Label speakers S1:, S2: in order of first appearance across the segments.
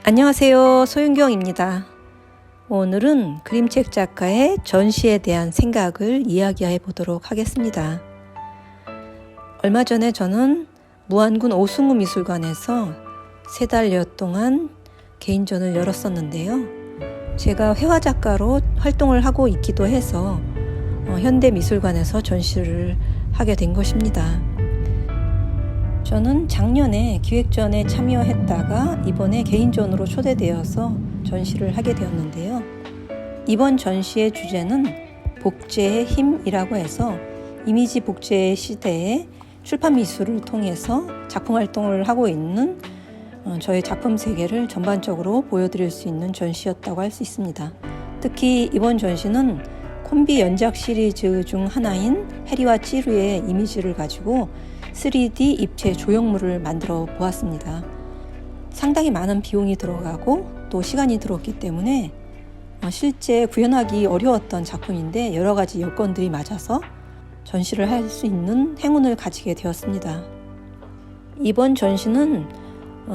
S1: 안녕하세요. 소윤경입니다. 오늘은 그림책 작가의 전시에 대한 생각을 이야기해 보도록 하겠습니다. 얼마 전에 저는 무안군 오승우 미술관에서 3달여 동안 개인전을 열었었는데요. 제가 회화 작가로 활동을 하고 있기도 해서 현대미술관에서 전시를 하게 된 것입니다. 저는 작년에 기획전에 참여했다가 이번에 개인전으로 초대되어서 전시를 하게 되었는데요. 이번 전시의 주제는 복제의 힘이라고 해서 이미지 복제의 시대에 출판 미술을 통해서 작품 활동을 하고 있는 저의 작품 세계를 전반적으로 보여드릴 수 있는 전시였다고 할 수 있습니다. 특히 이번 전시는 콤비 연작 시리즈 중 하나인 해리와 찌루의 이미지를 가지고 3D 입체 조형물을 만들어 보았습니다. 상당히 많은 비용이 들어가고 또 시간이 들었기 때문에 실제 구현하기 어려웠던 작품인데 여러 가지 여건들이 맞아서 전시를 할 수 있는 행운을 가지게 되었습니다. 이번 전시는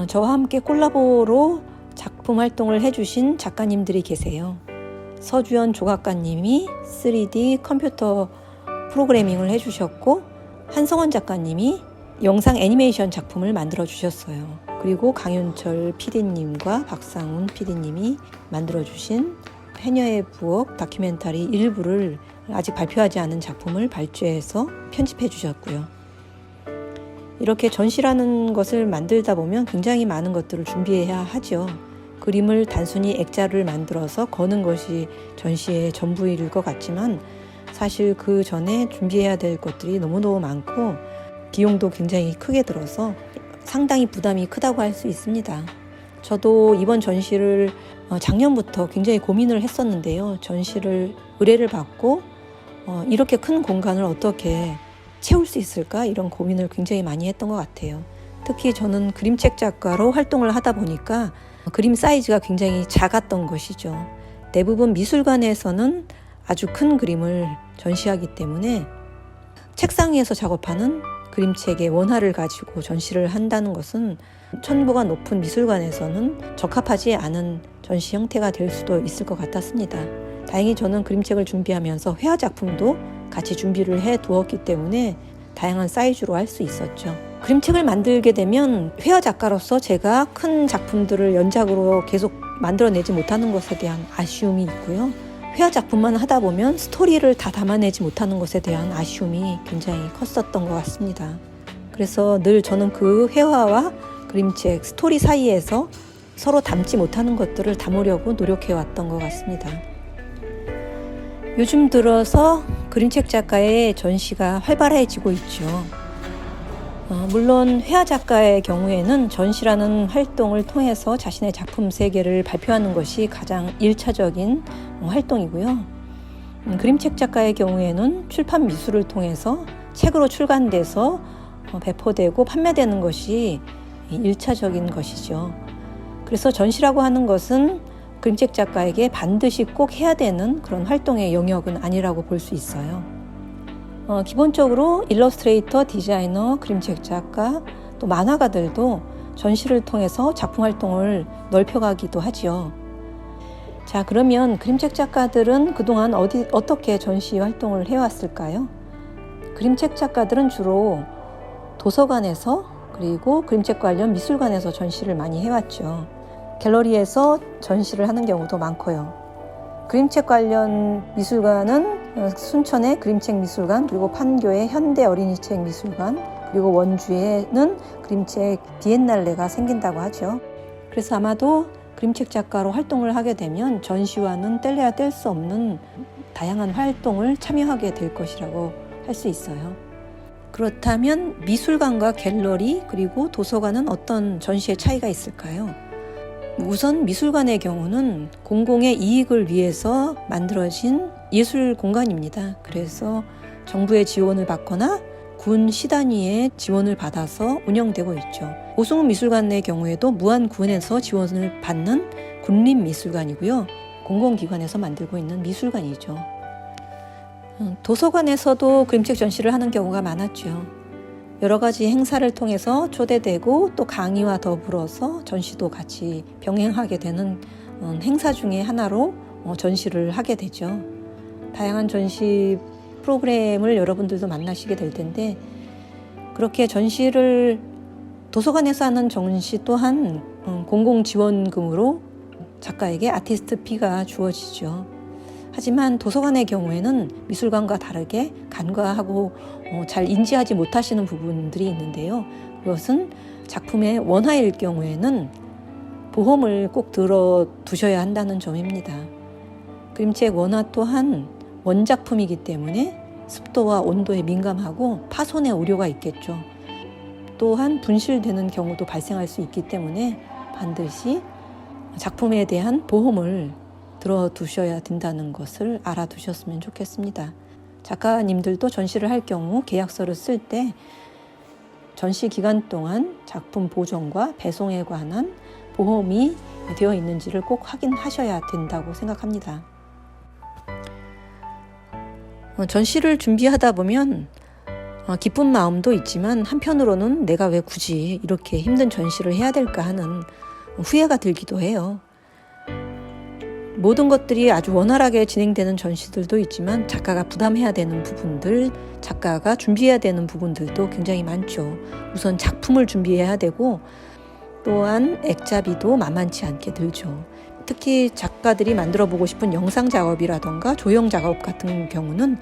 S1: 저와 함께 콜라보로 작품 활동을 해주신 작가님들이 계세요. 서주연 조각가님이 3D 컴퓨터 프로그래밍을 해주셨고 한성원 작가님이 영상 애니메이션 작품을 만들어 주셨어요. 그리고 강윤철 PD님과 박상훈 PD님이 만들어 주신 해녀의 부엌 다큐멘터리 일부를 아직 발표하지 않은 작품을 발췌해서 편집해 주셨고요. 이렇게 전시라는 것을 만들다 보면 굉장히 많은 것들을 준비해야 하죠. 그림을 단순히 액자를 만들어서 거는 것이 전시의 전부일 것 같지만 사실 그 전에 준비해야 될 것들이 너무너무 많고 비용도 굉장히 크게 들어서 상당히 부담이 크다고 할 수 있습니다. 저도 이번 전시를 작년부터 굉장히 고민을 했었는데요. 전시를 의뢰를 받고 이렇게 큰 공간을 어떻게 채울 수 있을까? 이런 고민을 굉장히 많이 했던 것 같아요. 특히 저는 그림책 작가로 활동을 하다 보니까 그림 사이즈가 굉장히 작았던 것이죠. 대부분 미술관에서는 아주 큰 그림을 전시하기 때문에 책상 위에서 작업하는 그림책의 원화를 가지고 전시를 한다는 것은 천부가 높은 미술관에서는 적합하지 않은 전시 형태가 될 수도 있을 것 같았습니다. 다행히 저는 그림책을 준비하면서 회화 작품도 같이 준비를 해 두었기 때문에 다양한 사이즈로 할 수 있었죠. 그림책을 만들게 되면 회화 작가로서 제가 큰 작품들을 연작으로 계속 만들어내지 못하는 것에 대한 아쉬움이 있고요. 회화 작품만 하다 보면 스토리를 다 담아내지 못하는 것에 대한 아쉬움이 굉장히 컸었던 것 같습니다. 그래서 늘 저는 그 회화와 그림책, 스토리 사이에서 서로 담지 못하는 것들을 담으려고 노력해왔던 것 같습니다. 요즘 들어서 그림책 작가의 전시가 활발해지고 있죠. 물론 회화 작가의 경우에는 전시라는 활동을 통해서 자신의 작품 세계를 발표하는 것이 가장 1차적인 활동이고요. 그림책 작가의 경우에는 출판 미술을 통해서 책으로 출간돼서 배포되고 판매되는 것이 1차적인 것이죠. 그래서 전시라고 하는 것은 그림책 작가에게 반드시 꼭 해야 되는 그런 활동의 영역은 아니라고 볼 수 있어요. 기본적으로 일러스트레이터, 디자이너, 그림책 작가, 또 만화가들도 전시를 통해서 작품 활동을 넓혀가기도 하지요. 자, 그러면 그림책 작가들은 그동안 어떻게 전시 활동을 해왔을까요? 그림책 작가들은 주로 도서관에서 그리고 그림책 관련 미술관에서 전시를 많이 해왔죠. 갤러리에서 전시를 하는 경우도 많고요. 그림책 관련 미술관은 순천의 그림책 미술관, 그리고 판교의 현대 어린이책 미술관, 그리고 원주에는 그림책 비엔날레가 생긴다고 하죠. 그래서 아마도 그림책 작가로 활동을 하게 되면 전시와는 뗄래야 뗄 수 없는 다양한 활동을 참여하게 될 것이라고 할 수 있어요. 그렇다면 미술관과 갤러리 그리고 도서관은 어떤 전시의 차이가 있을까요? 우선 미술관의 경우는 공공의 이익을 위해서 만들어진 예술 공간입니다. 그래서 정부의 지원을 받거나 군 시단위의 지원을 받아서 운영되고 있죠. 오승우 미술관의 경우에도 무안군에서 지원을 받는 군립미술관이고요. 공공기관에서 만들고 있는 미술관이죠. 도서관에서도 그림책 전시를 하는 경우가 많았죠. 여러 가지 행사를 통해서 초대되고 또 강의와 더불어서 전시도 같이 병행하게 되는 행사 중에 하나로 전시를 하게 되죠. 다양한 전시 프로그램을 여러분들도 만나시게 될 텐데, 그렇게 전시를 도서관에서 하는 전시 또한 공공지원금으로 작가에게 아티스트 피가 주어지죠. 하지만 도서관의 경우에는 미술관과 다르게 간과하고 잘 인지하지 못하시는 부분들이 있는데요. 그것은 작품의 원화일 경우에는 보험을 꼭 들어두셔야 한다는 점입니다. 그림책 원화 또한 원작품이기 때문에 습도와 온도에 민감하고 파손의 우려가 있겠죠. 또한 분실되는 경우도 발생할 수 있기 때문에 반드시 작품에 대한 보험을 들어두셔야 된다는 것을 알아두셨으면 좋겠습니다. 작가님들도 전시를 할 경우 계약서를 쓸 때 전시 기간 동안 작품 보존과 배송에 관한 보험이 되어 있는지를 꼭 확인하셔야 된다고 생각합니다. 전시를 준비하다 보면 기쁜 마음도 있지만 한편으로는 내가 왜 굳이 이렇게 힘든 전시를 해야 될까 하는 후회가 들기도 해요. 모든 것들이 아주 원활하게 진행되는 전시들도 있지만 작가가 부담해야 되는 부분들, 작가가 준비해야 되는 부분들도 굉장히 많죠. 우선 작품을 준비해야 되고 또한 액자비도 만만치 않게 들죠. 특히 작가들이 만들어 보고 싶은 영상 작업이라던가 조형 작업 같은 경우는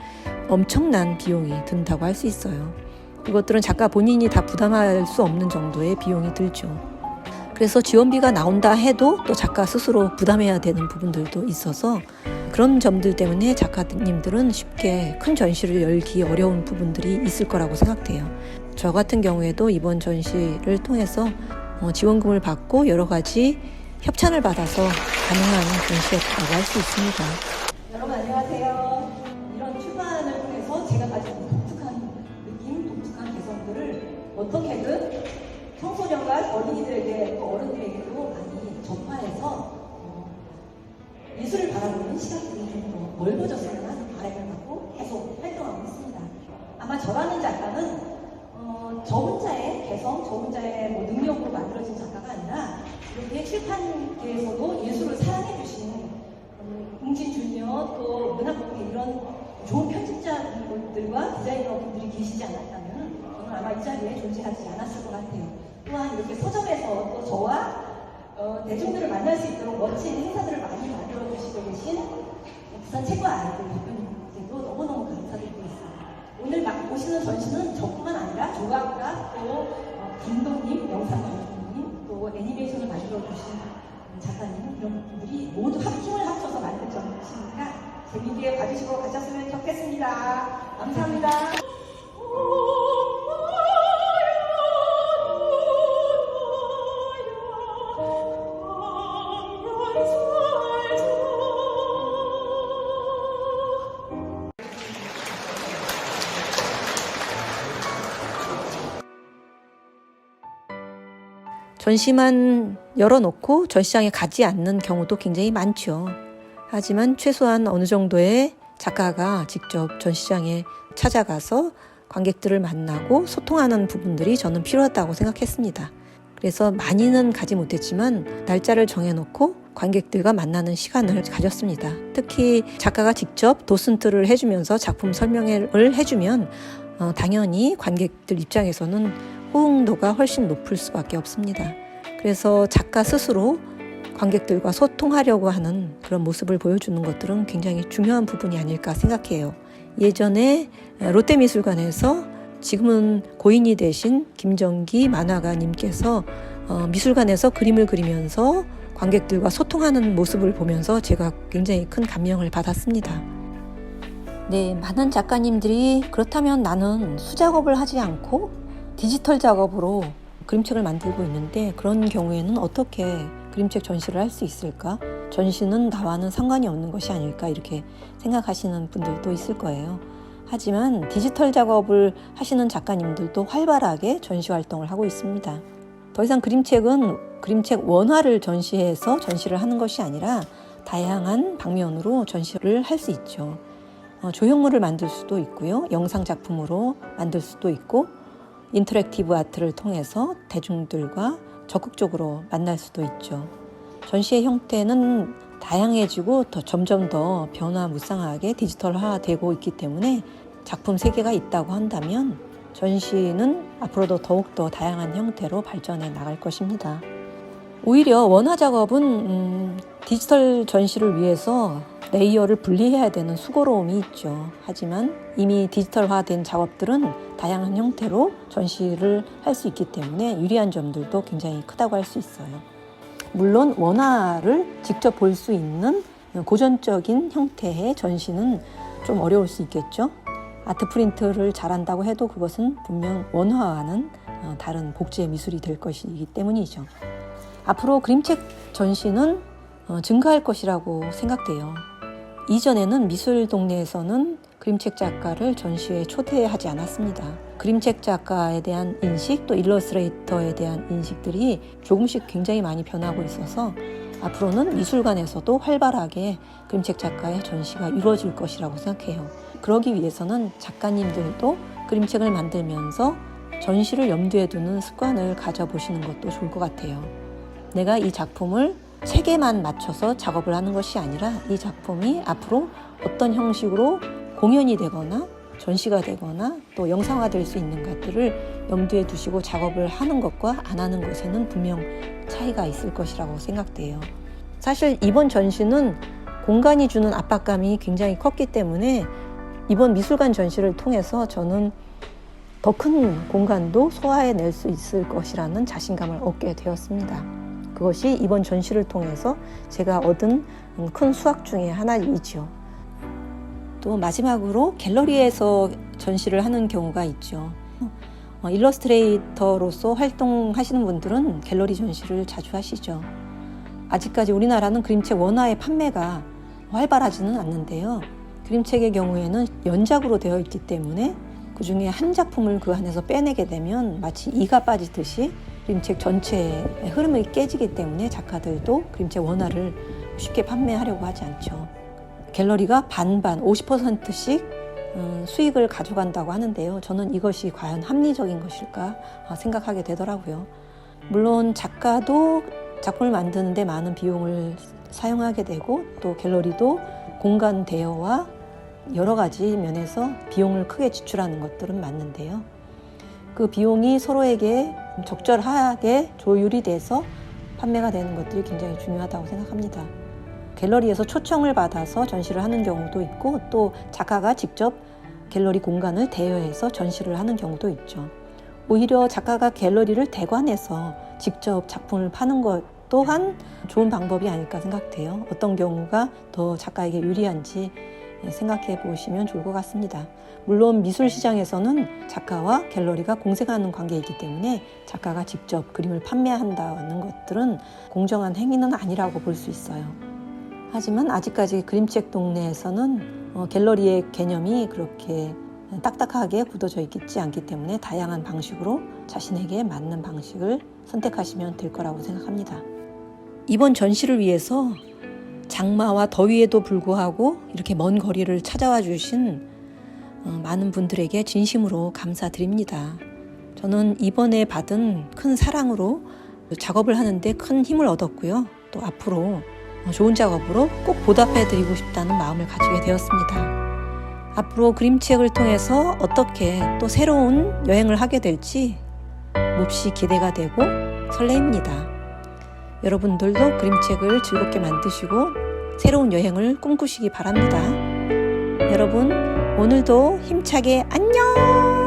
S1: 엄청난 비용이 든다고 할 수 있어요. 이것들은 작가 본인이 다 부담할 수 없는 정도의 비용이 들죠. 그래서 지원비가 나온다 해도 또 작가 스스로 부담해야 되는 부분들도 있어서 그런 점들 때문에 작가님들은 쉽게 큰 전시를 열기 어려운 부분들이 있을 거라고 생각돼요. 저 같은 경우에도 이번 전시를 통해서 지원금을 받고 여러 가지 협찬을 받아서 가능한 전시였다고 할 수 있습니다.
S2: 여러분 안녕하세요. 이런 출판을 통해서 제가 가진 독특한 느낌, 독특한 개성들을 어떻게든 청소년과 어린이들에게 또 어른들에게도 많이 전파해서 미술을 바라보는 시각들이 좀 더 넓어졌으면 하는 바람을 갖고 계속 활동하고 있습니다. 아마 저라는 작가는 저 혼자의 개성, 저 혼자의 능력으로 만들어진 작가가 아니라 이렇게 칠판계에서도 예술을 사랑해 주시는 웅진 주니어 또 문학계 이런 좋은 편집자분들과 디자이너분들이 계시지 않았다면 저는 아마 이 자리에 존재하지 않았을 것 같아요. 또한 이렇게 서점에서 또 저와 대중들을 만날 수 있도록 멋진 행사들을 많이 만들어 주시고 계신 부산 책과 아이들 대표님께도 너무너무 감사드리고 있습니다. 오늘 보시는 전시는 저뿐만 아니라 조각가 또 감독님, 영상 감독님 또 애니메이션을 만들어 주신 작가님 이런 분들이 모두 힘을 합쳐서 만든 전시니까 재미있게 봐주시고 가셨으면 좋겠습니다. 감사합니다.
S1: 전시만 열어놓고 전시장에 가지 않는 경우도 굉장히 많죠. 하지만 최소한 어느 정도의 작가가 직접 전시장에 찾아가서 관객들을 만나고 소통하는 부분들이 저는 필요하다고 생각했습니다. 그래서 많이는 가지 못했지만 날짜를 정해놓고 관객들과 만나는 시간을 가졌습니다. 특히 작가가 직접 도슨트를 해주면서 작품 설명을 해주면 당연히 관객들 입장에서는 호응도가 훨씬 높을 수밖에 없습니다. 그래서 작가 스스로 관객들과 소통하려고 하는 그런 모습을 보여주는 것들은 굉장히 중요한 부분이 아닐까 생각해요. 예전에 롯데미술관에서 지금은 고인이 되신 김정기 만화가님께서 미술관에서 그림을 그리면서 관객들과 소통하는 모습을 보면서 제가 굉장히 큰 감명을 받았습니다. 네, 많은 작가님들이 그렇다면 나는 수작업을 하지 않고 디지털 작업으로 그림책을 만들고 있는데 그런 경우에는 어떻게 그림책 전시를 할 수 있을까? 전시는 나와는 상관이 없는 것이 아닐까 이렇게 생각하시는 분들도 있을 거예요. 하지만 디지털 작업을 하시는 작가님들도 활발하게 전시 활동을 하고 있습니다. 더 이상 그림책은 그림책 원화를 전시해서 전시를 하는 것이 아니라 다양한 방면으로 전시를 할 수 있죠. 조형물을 만들 수도 있고요. 영상 작품으로 만들 수도 있고 인터랙티브 아트를 통해서 대중들과 적극적으로 만날 수도 있죠. 전시의 형태는 다양해지고 점점 더 변화무쌍하게 디지털화되고 있기 때문에 작품 세계가 있다고 한다면 전시는 앞으로도 더욱더 다양한 형태로 발전해 나갈 것입니다. 오히려 원화 작업은 디지털 전시를 위해서 레이어를 분리해야 되는 수고로움이 있죠. 하지만 이미 디지털화된 작업들은 다양한 형태로 전시를 할 수 있기 때문에 유리한 점들도 굉장히 크다고 할 수 있어요. 물론 원화를 직접 볼 수 있는 고전적인 형태의 전시는 좀 어려울 수 있겠죠. 아트 프린트를 잘한다고 해도 그것은 분명 원화와는 다른 복제의 미술이 될 것이기 때문이죠. 앞으로 그림책 전시는 증가할 것이라고 생각돼요. 이전에는 미술 동네에서는 그림책 작가를 전시회에 초대하지 않았습니다. 그림책 작가에 대한 인식, 또 일러스트레이터에 대한 인식들이 조금씩 굉장히 많이 변하고 있어서 앞으로는 미술관에서도 활발하게 그림책 작가의 전시가 이루어질 것이라고 생각해요. 그러기 위해서는 작가님들도 그림책을 만들면서 전시를 염두에 두는 습관을 가져보시는 것도 좋을 것 같아요. 내가 이 작품을 색에만 맞춰서 작업을 하는 것이 아니라 이 작품이 앞으로 어떤 형식으로 공연이 되거나 전시가 되거나 또 영상화 될 수 있는 것들을 염두에 두시고 작업을 하는 것과 안 하는 것에는 분명 차이가 있을 것이라고 생각돼요. 사실 이번 전시는 공간이 주는 압박감이 굉장히 컸기 때문에 이번 미술관 전시를 통해서 저는 더 큰 공간도 소화해낼 수 있을 것이라는 자신감을 얻게 되었습니다. 그것이 이번 전시를 통해서 제가 얻은 큰 수확 중에 하나이지요. 또 마지막으로 갤러리에서 전시를 하는 경우가 있죠. 일러스트레이터로서 활동하시는 분들은 갤러리 전시를 자주 하시죠. 아직까지 우리나라는 그림책 원화의 판매가 활발하지는 않는데요. 그림책의 경우에는 연작으로 되어 있기 때문에 그 중에 한 작품을 그 안에서 빼내게 되면 마치 이가 빠지듯이 그림책 전체의 흐름이 깨지기 때문에 작가들도 그림책 원화를 쉽게 판매하려고 하지 않죠. 갤러리가 반반 50%씩 수익을 가져간다고 하는데요. 저는 이것이 과연 합리적인 것일까 생각하게 되더라고요. 물론 작가도 작품을 만드는데 많은 비용을 사용하게 되고 또 갤러리도 공간 대여와 여러 가지 면에서 비용을 크게 지출하는 것들은 맞는데요. 그 비용이 서로에게 적절하게 조율이 돼서 판매가 되는 것들이 굉장히 중요하다고 생각합니다. 갤러리에서 초청을 받아서 전시를 하는 경우도 있고 또 작가가 직접 갤러리 공간을 대여해서 전시를 하는 경우도 있죠. 오히려 작가가 갤러리를 대관해서 직접 작품을 파는 것 또한 좋은 방법이 아닐까 생각돼요. 어떤 경우가 더 작가에게 유리한지 생각해 보시면 좋을 것 같습니다. 물론 미술 시장에서는 작가와 갤러리가 공생하는 관계이기 때문에 작가가 직접 그림을 판매한다는 것들은 공정한 행위는 아니라고 볼 수 있어요. 하지만 아직까지 그림책 동네에서는 갤러리의 개념이 그렇게 딱딱하게 굳어져 있지 않기 때문에 다양한 방식으로 자신에게 맞는 방식을 선택하시면 될 거라고 생각합니다. 이번 전시를 위해서 장마와 더위에도 불구하고 이렇게 먼 거리를 찾아와 주신 많은 분들에게 진심으로 감사드립니다. 저는 이번에 받은 큰 사랑으로 작업을 하는데 큰 힘을 얻었고요. 또 앞으로 좋은 작업으로 꼭 보답해드리고 싶다는 마음을 가지게 되었습니다. 앞으로 그림책을 통해서 어떻게 또 새로운 여행을 하게 될지 몹시 기대가 되고 설레입니다. 여러분들도 그림책을 즐겁게 만드시고 새로운 여행을 꿈꾸시기 바랍니다. 여러분, 오늘도 힘차게 안녕!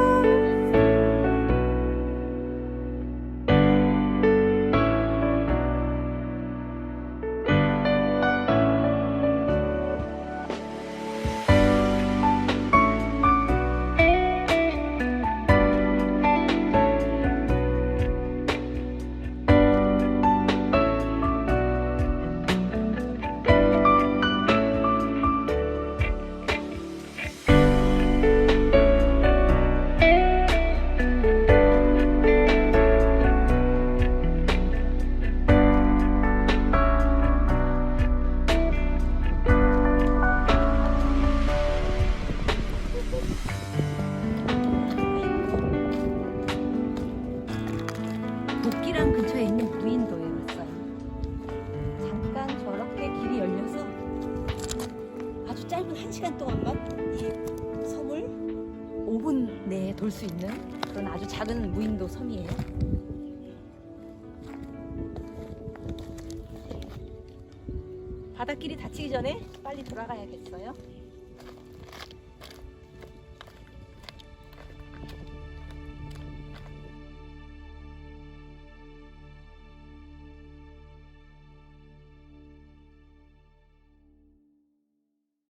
S1: 5분 내에 돌 수 있는 그런 아주 작은 무인도 섬이에요. 바닷길이 닫히기 전에 빨리 돌아가야겠어요.